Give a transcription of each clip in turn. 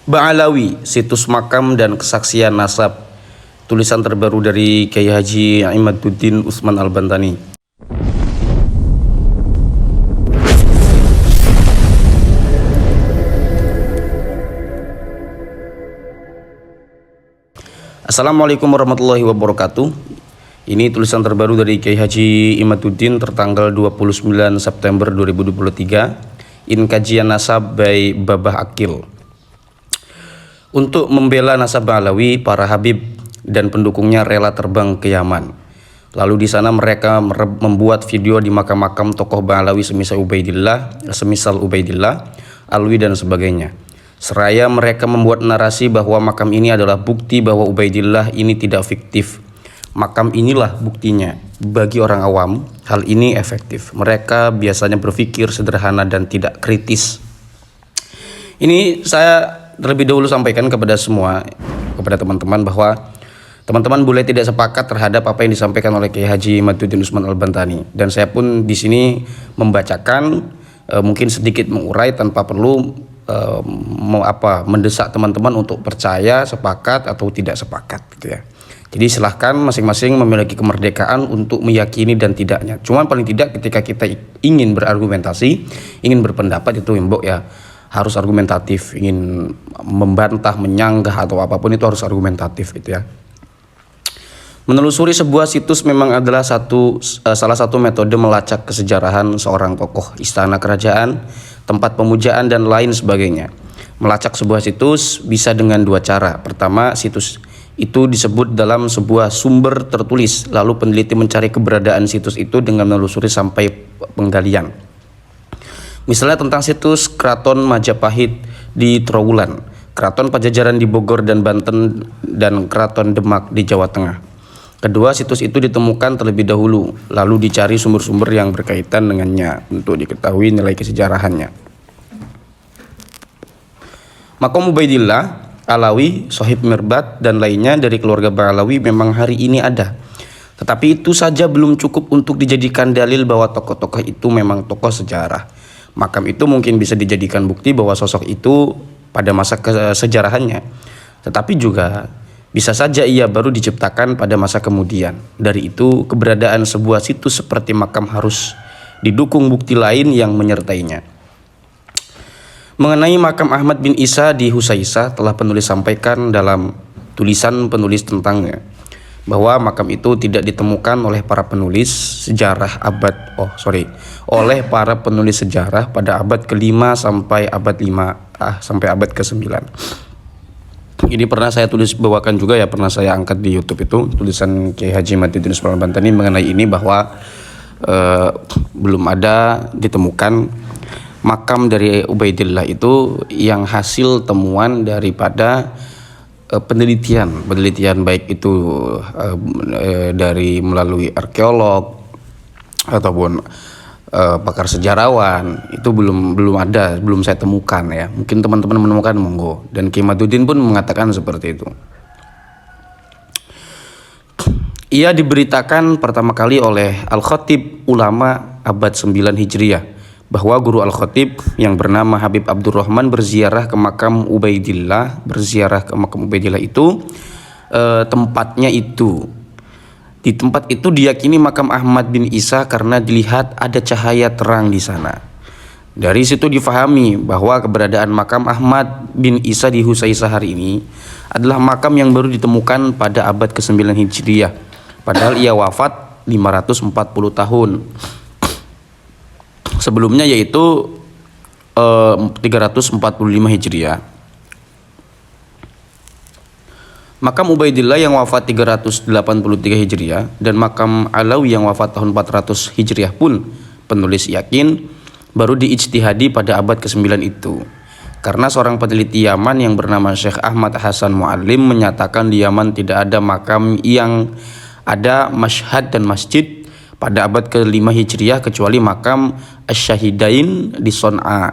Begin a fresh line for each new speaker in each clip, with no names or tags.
Ba'alawi, situs makam dan kesaksian nasab. Tulisan terbaru dari Kiai Haji Imaduddin Utsman Al-Bantani. Assalamualaikum warahmatullahi wabarakatuh. Ini tulisan terbaru dari Kiai Haji Imaduddin tertanggal 29 September 2023. In kajian nasab by Babah Akil. Untuk membela nasab Ba'alawi, para habib dan pendukungnya rela terbang ke Yaman. Lalu di sana mereka membuat video di makam-makam tokoh Ba'alawi semisal Ubaidillah, Alwi dan sebagainya. Seraya mereka membuat narasi bahwa makam ini adalah bukti bahwa Ubaidillah ini tidak fiktif. Makam inilah buktinya. Bagi orang awam, hal ini efektif. Mereka biasanya berpikir sederhana dan tidak kritis. Ini saya terlebih dahulu sampaikan kepada teman-teman bahwa teman-teman boleh tidak sepakat terhadap apa yang disampaikan oleh Kiai Haji Imaduddin Utsman Al-Bantani, dan saya pun di sini membacakan, mungkin sedikit mengurai tanpa perlu mendesak teman-teman untuk percaya, sepakat atau tidak sepakat gitu ya. Jadi silahkan masing-masing memiliki kemerdekaan untuk meyakini dan tidaknya. Cuman paling tidak ketika kita ingin berargumentasi, ingin berpendapat itu imbok ya, harus argumentatif. Ingin membantah, menyanggah atau apapun itu harus argumentatif gitu ya. Menelusuri sebuah situs memang adalah salah satu metode melacak kesejarahan seorang tokoh, istana kerajaan, tempat pemujaan dan lain sebagainya. Melacak sebuah situs bisa dengan dua cara. Pertama, situs itu disebut dalam sebuah sumber tertulis, lalu peneliti mencari keberadaan situs itu dengan menelusuri sampai penggalian. Misalnya tentang situs Keraton Majapahit di Trowulan, Keraton Pajajaran di Bogor dan Banten, dan Keraton Demak di Jawa Tengah. Kedua situs itu ditemukan terlebih dahulu, lalu dicari sumber-sumber yang berkaitan dengannya untuk diketahui nilai kesejarahannya. Makam Ubaidillah, Alawi, Sohib Mirbat, dan lainnya dari keluarga Ba'alawi memang hari ini ada. Tetapi itu saja belum cukup untuk dijadikan dalil bahwa tokoh-tokoh itu memang tokoh sejarah. Makam itu mungkin bisa dijadikan bukti bahwa sosok itu pada masa kesejarahannya. Tetapi juga bisa saja ia baru diciptakan pada masa kemudian. Dari itu keberadaan sebuah situs seperti makam harus didukung bukti lain yang menyertainya. Mengenai makam Ahmad bin Isa di Husaisah telah penulis sampaikan dalam tulisan penulis tentangnya bahwa makam itu tidak ditemukan oleh para penulis sejarah oleh para penulis sejarah pada abad ke-5 sampai abad ke-9. Ini pernah saya bawakan juga ya, pernah saya angkat di YouTube itu tulisan Kiai Haji Imaduddin Utsman Al-Bantani mengenai ini bahwa belum ada ditemukan makam dari Ubaidillah itu yang hasil temuan daripada penelitian baik itu dari melalui arkeolog ataupun pakar sejarawan, itu belum saya temukan ya. Mungkin teman-teman menemukan, monggo. Dan Kiai Imaduddin pun mengatakan seperti itu. Ia diberitakan pertama kali oleh Al-Khatib ulama abad 9 Hijriah bahwa guru Al-Khatib yang bernama Habib Abdurrahman berziarah ke makam Ubaidillah. Itu tempatnya itu. Di tempat itu diyakini makam Ahmad bin Isa karena dilihat ada cahaya terang di sana. Dari situ difahami bahwa keberadaan makam Ahmad bin Isa di Husaisah hari ini adalah makam yang baru ditemukan pada abad ke-9 Hijriah. Padahal ia wafat 540 tahun sebelumnya, yaitu 345 Hijriah. Makam Ubaidillah yang wafat 383 Hijriah dan makam Alawi yang wafat tahun 400 Hijriah pun penulis yakin baru diijtihadi pada abad ke-9 itu. Karena seorang peneliti Yaman yang bernama Syekh Ahmad Hasan Muallim menyatakan di Yaman tidak ada makam yang ada mashhad dan masjid pada abad ke-5 Hijriah kecuali makam Asy-Syahidain di Son'a.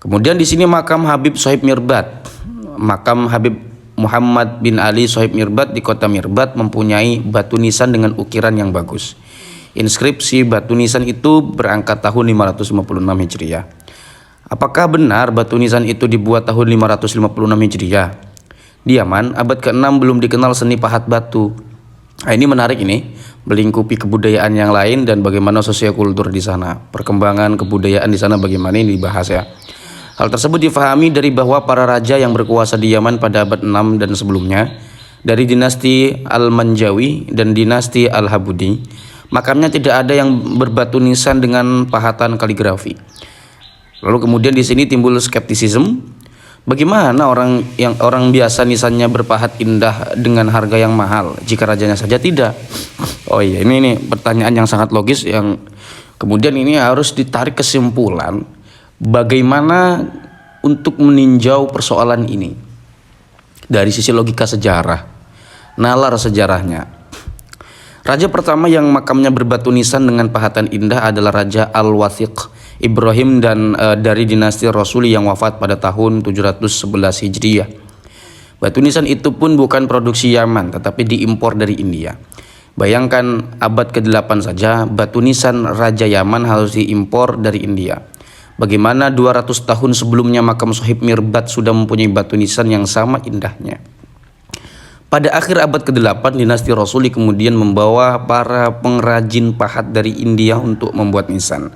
Kemudian di sini makam Habib Sohib Mirbat, makam Habib Muhammad bin Ali Sohib Mirbat di kota Mirbat mempunyai batu nisan dengan ukiran yang bagus. Inskripsi batu nisan itu berangkat tahun 556 Hijriah. Apakah benar batu nisan itu dibuat tahun 556 Hijriah? Di Yaman, abad ke-6 belum dikenal seni pahat batu. Nah, ini menarik ini, melingkupi kebudayaan yang lain dan bagaimana sosiokultur di sana. Perkembangan kebudayaan di sana bagaimana ini dibahas ya. Hal tersebut difahami dari bahwa para raja yang berkuasa di Yaman pada abad 6 dan sebelumnya, dari dinasti Al-Manjawi dan dinasti Al-Habudi, makamnya tidak ada yang berbatu nisan dengan pahatan kaligrafi. Lalu kemudian di sini timbul skeptisisme. Bagaimana orang biasa nisannya berpahat indah dengan harga yang mahal jika rajanya saja tidak? Oh iya, ini pertanyaan yang sangat logis yang kemudian ini harus ditarik kesimpulan bagaimana untuk meninjau persoalan ini dari sisi logika sejarah, nalar sejarahnya. Raja pertama yang makamnya berbatu nisan dengan pahatan indah adalah Raja Al-Wathiq Ibrahim dan dari dinasti Rasuli yang wafat pada tahun 711 Hijriah. Batu nisan itu pun bukan produksi Yaman tetapi diimpor dari India. Bayangkan abad ke-8 saja batu nisan Raja Yaman harus diimpor dari India. Bagaimana 200 tahun sebelumnya makam Sohib Mirbat sudah mempunyai batu nisan yang sama indahnya. Pada akhir abad ke-8 dinasti Rasuli kemudian membawa para pengrajin pahat dari India untuk membuat nisan.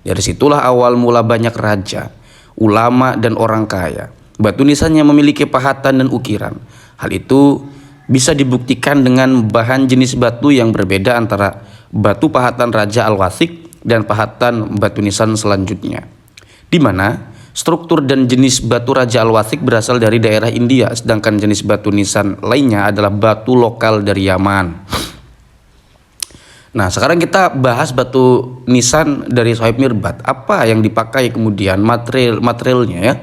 Dari situlah awal mula banyak raja, ulama dan orang kaya. Batu nisannya memiliki pahatan dan ukiran. Hal itu bisa dibuktikan dengan bahan jenis batu yang berbeda antara batu pahatan Raja Al-Wathiq dan pahatan batu nisan selanjutnya. Di mana struktur dan jenis batu Raja Al-Wathiq berasal dari daerah India, sedangkan jenis batu nisan lainnya adalah batu lokal dari Yaman. Nah, sekarang kita bahas batu nisan dari Sohib Mirbat. Apa yang dipakai kemudian materialnya ya,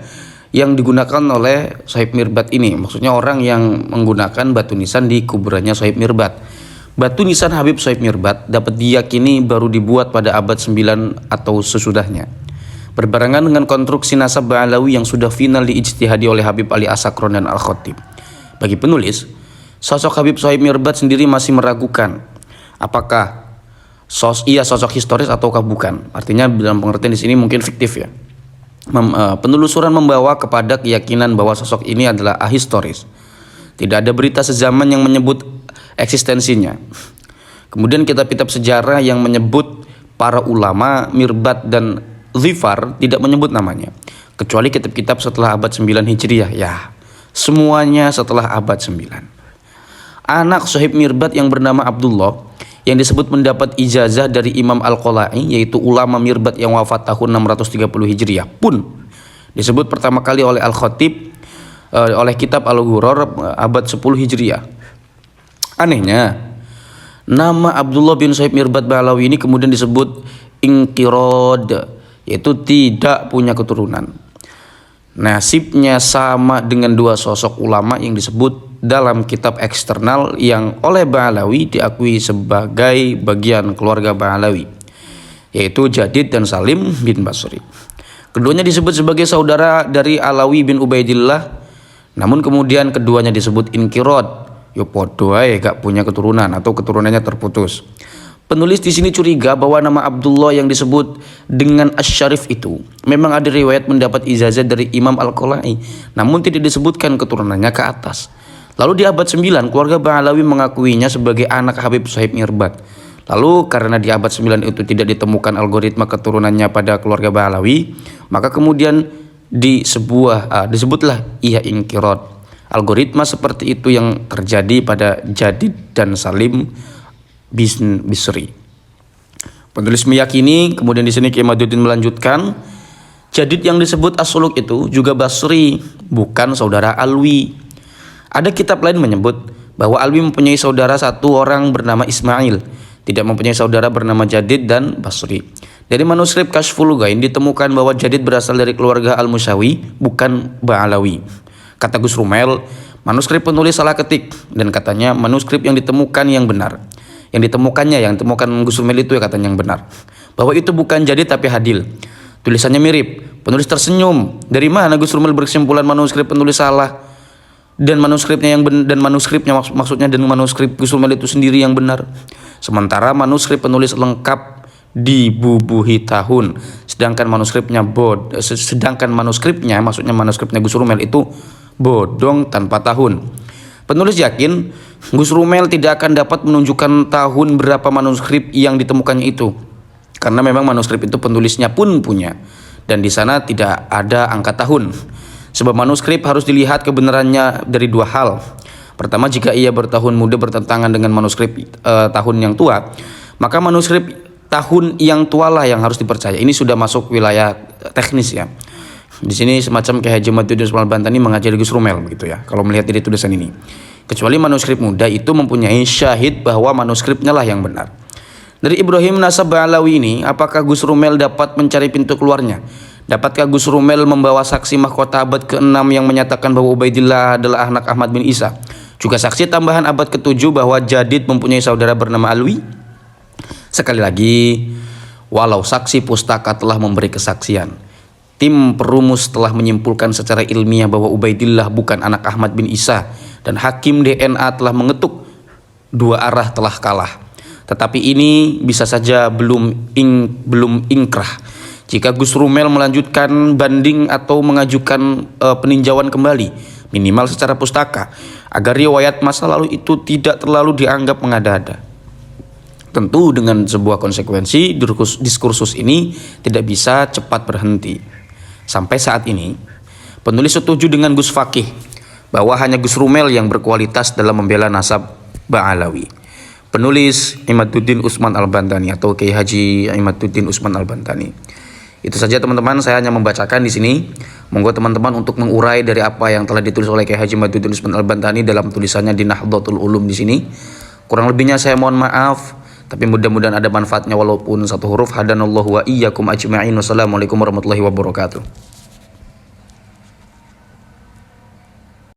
yang digunakan oleh Sohib Mirbat ini. Maksudnya orang yang menggunakan batu nisan di kuburannya Sohib Mirbat. Batu nisan Habib Sohib Mirbat dapat diyakini baru dibuat pada abad 9 atau sesudahnya. Berbarengan dengan konstruksi nasab Ba'alawi yang sudah final diijtihadi oleh Habib Ali As-Sakron dan Al-Khatib. Bagi penulis, sosok Habib Sohib Mirbat sendiri masih meragukan apakah sosok historis ataukah bukan. Artinya dalam pengertian di sini mungkin fiktif ya. Penelusuran membawa kepada keyakinan bahwa sosok ini adalah ahistoris. Tidak ada berita sezaman yang menyebut eksistensinya. Kemudian kitab-kitab sejarah yang menyebut para ulama Mirbat dan Zifar tidak menyebut namanya, kecuali kitab-kitab setelah abad 9 Hijriah. Ya, semuanya setelah abad 9. Anak Sohib Mirbat yang bernama Abdullah yang disebut mendapat ijazah dari Imam Al-Qala'i, yaitu ulama Mirbat yang wafat tahun 630 Hijriah, pun disebut pertama kali oleh Al-Khatib oleh kitab Al-Ghuror abad 10 Hijriah. Anehnya, nama Abdullah bin Sohib Mirbat Ba'alawi ini kemudian disebut inqirad, yaitu tidak punya keturunan. Nasibnya sama dengan dua sosok ulama yang disebut dalam kitab eksternal yang oleh Ba'alawi diakui sebagai bagian keluarga Ba'alawi, yaitu Jadid dan Salim bin Basri. Keduanya disebut sebagai saudara dari Alawi bin Ubaidillah, namun kemudian keduanya disebut inqirad, yo podo ae gak punya keturunan atau keturunannya terputus. Penulis di sini curiga bahwa nama Abdullah yang disebut dengan Asy-Syarif itu memang ada riwayat mendapat ijazah dari Imam Al-Qala'i, namun tidak disebutkan keturunannya ke atas. Lalu di abad 9 keluarga Ba'alawi mengakuinya sebagai anak Habib Sohib Mirbat. Lalu karena di abad 9 itu tidak ditemukan algoritma keturunannya pada keluarga Ba'alawi, maka kemudian disebutlah ia inqirad. Algoritma seperti itu yang terjadi pada Jadid dan Salim bin Basri. Penulis meyakini, kemudian di sini Kiai Maduddin melanjutkan, Jadid yang disebut As-Suluk itu juga Basri, bukan saudara Alwi. Ada kitab lain menyebut bahwa Alwi mempunyai saudara satu orang bernama Ismail, tidak mempunyai saudara bernama Jadid dan Basri. Dari manuskrip Kashful Lugain ditemukan bahwa Jadid berasal dari keluarga Al-Musyawi, bukan Ba'alawi. Kata Gus Rumel, manuskrip penulis salah ketik dan katanya manuskrip yang ditemukan yang benar. Yang ditemukan Gus Rumel itu ya katanya yang benar. Bahwa itu bukan Jadid tapi Hadil. Tulisannya mirip. Penulis tersenyum. Dari mana Gus Rumel berkesimpulan manuskrip penulis salah dan manuskripnya maksudnya dan manuskrip Gus Rumel itu sendiri yang benar. Sementara manuskrip penulis lengkap dibubuhi tahun. Sedangkan manuskripnya maksudnya manuskripnya Gus Rumel itu bodong tanpa tahun. Penulis yakin Gus Rumel tidak akan dapat menunjukkan tahun berapa manuskrip yang ditemukannya itu, karena memang manuskrip itu penulisnya pun punya, dan di sana tidak ada angka tahun. Sebab manuskrip harus dilihat kebenarannya dari dua hal. Pertama, jika ia bertahun muda bertentangan dengan manuskrip tahun yang tua, maka manuskrip tahun yang tua lah yang harus dipercaya. Ini sudah masuk wilayah teknis ya. Di sini semacam Kiai Haji Maduddin Usman Al-Bantani mengajari Gus Rumel begitu ya, kalau melihat dari tulisan ini. Kecuali manuskrip muda itu mempunyai syahid bahwa manuskripnya lah yang benar. Dari Ibrahim Nasab Ba'alawi ini, apakah Gus Rumel dapat mencari pintu keluarnya? Dapatkah Gus Rumel membawa saksi mahkota abad ke-6 yang menyatakan bahwa Ubaidillah adalah anak Ahmad bin Isa? Juga saksi tambahan abad ke-7 bahwa Jadid mempunyai saudara bernama Alwi? Sekali lagi, walau saksi pustaka telah memberi kesaksian, tim perumus telah menyimpulkan secara ilmiah bahwa Ubaidillah bukan anak Ahmad bin Isa, dan hakim DNA telah mengetuk dua arah telah kalah. Tetapi ini bisa saja belum ingkrah. Jika Gus Rumel melanjutkan banding atau mengajukan peninjauan kembali, minimal secara pustaka, agar riwayat masa lalu itu tidak terlalu dianggap mengada-ada. Tentu dengan sebuah konsekuensi, diskursus ini tidak bisa cepat berhenti. Sampai saat ini, penulis setuju dengan Gus Fakih bahwa hanya Gus Rumel yang berkualitas dalam membela nasab Ba'alawi. Penulis Imaduddin Usman Al-Bantani atau Kiai Haji Imaduddin Usman Al-Bantani. Itu saja teman-teman, saya hanya membacakan di sini. Monggo teman-teman untuk mengurai dari apa yang telah ditulis oleh Kiai Haji Imaduddin Usman Al-Bantani dalam tulisannya di Nahdlatul Ulum di sini. Kurang lebihnya saya mohon maaf. Tapi mudah-mudahan ada manfaatnya walaupun satu huruf. Hadanallahu wa iyyakum ajma'in. Wassalamualaikum warahmatullahi wabarakatuh.